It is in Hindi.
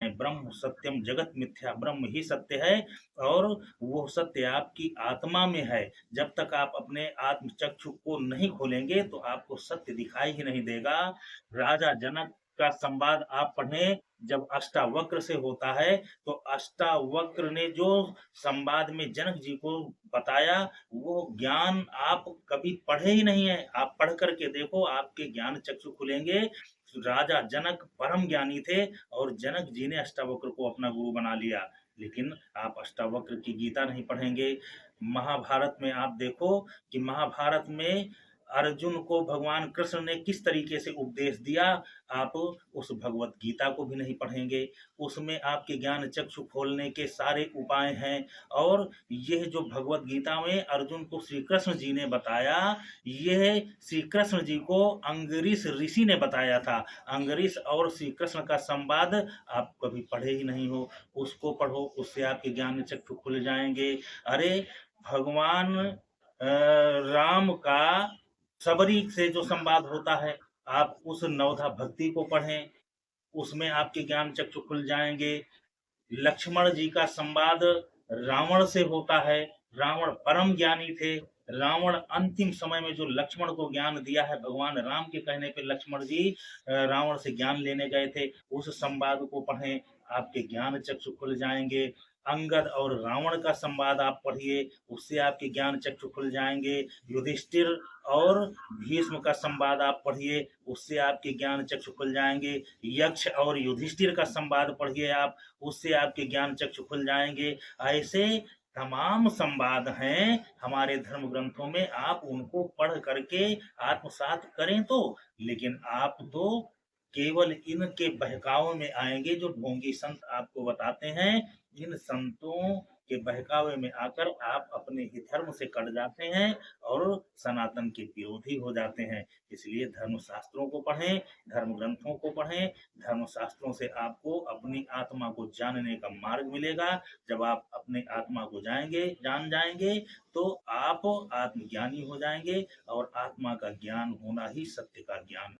ब्रह्म सत्यम जगत मिथ्या, ब्रह्म ही सत्य है और वो सत्य आपकी आत्मा में है। जब तक आप अपने आत्म चक्षु को नहीं खोलेंगे तो आपको सत्य दिखाई ही नहीं देगा। राजा जनक का संवाद आप पढ़ें, जब अष्टावक्र से होता है तो अष्टावक्र ने जो संवाद में जनक जी को बताया, वो ज्ञान आप कभी पढ़े ही नहीं है। आप पढ़ करके देखो, आपके ज्ञान चक्षु खुलेंगे। राजा जनक परम ज्ञानी थे और जनक जी ने अष्टावक्र को अपना गुरु बना लिया। लेकिन आप अष्टावक्र की गीता नहीं पढ़ेंगे। महाभारत में आप देखो कि महाभारत में अर्जुन को भगवान कृष्ण ने किस तरीके से उपदेश दिया, आप उस भगवत गीता को भी नहीं पढ़ेंगे। उसमें आपके ज्ञान चक्षु खोलने के सारे उपाय हैं। और यह जो भगवत गीता में अर्जुन को श्री कृष्ण जी ने बताया, यह श्री कृष्ण जी को अंगरीष ऋषि ने बताया था। अंगरीष और श्री कृष्ण का संवाद आप कभी पढ़े ही नहीं हो, उसको पढ़ो, उससे आपके ज्ञान चक्षु खुल जाएंगे। अरे भगवान राम का सबरी से जो संवाद होता है, आप उस नवधा भक्ति को पढ़ें, उसमें आपके ज्ञान चक्षु खुल जाएंगे। लक्ष्मण जी का संवाद रावण से होता है। रावण परम ज्ञानी थे। रावण अंतिम समय में जो लक्ष्मण को ज्ञान दिया है, भगवान राम के कहने पे लक्ष्मण जी रावण से ज्ञान लेने गए थे, उस संवाद को पढ़ें, आपके ज्ञान चक्षु खुल जाएंगे। अंगद और रावण का संवाद आप पढ़िए, उससे आपके ज्ञान चक्षु खुल जाएंगे। युधिष्ठिर और भीष्म का संवाद आप पढ़िए, उससे आपके ज्ञान चक्षु खुल जाएंगे। यक्ष और युधिष्ठिर का संवाद पढ़िए आप, उससे आपके ज्ञान चक्षु खुल जाएंगे। ऐसे तमाम संवाद हैं हमारे धर्म ग्रंथों में, आप उनको पढ़ करके आत्मसात करें तो। लेकिन आप तो केवल इनके बहकावे में आएंगे जो ढोंगी संत आपको बताते हैं। इन संतों के बहकावे में आकर आप अपने ही धर्म से कट जाते हैं और सनातन के विरोधी हो जाते हैं। इसलिए धर्म शास्त्रों को पढ़ें, धर्म ग्रंथों को पढ़ें। धर्म शास्त्रों से आपको अपनी आत्मा को जानने का मार्ग मिलेगा। जब आप अपने आत्मा को जान जाएंगे तो आप आत्मज्ञानी हो जाएंगे और आत्मा का ज्ञान होना ही सत्य का ज्ञान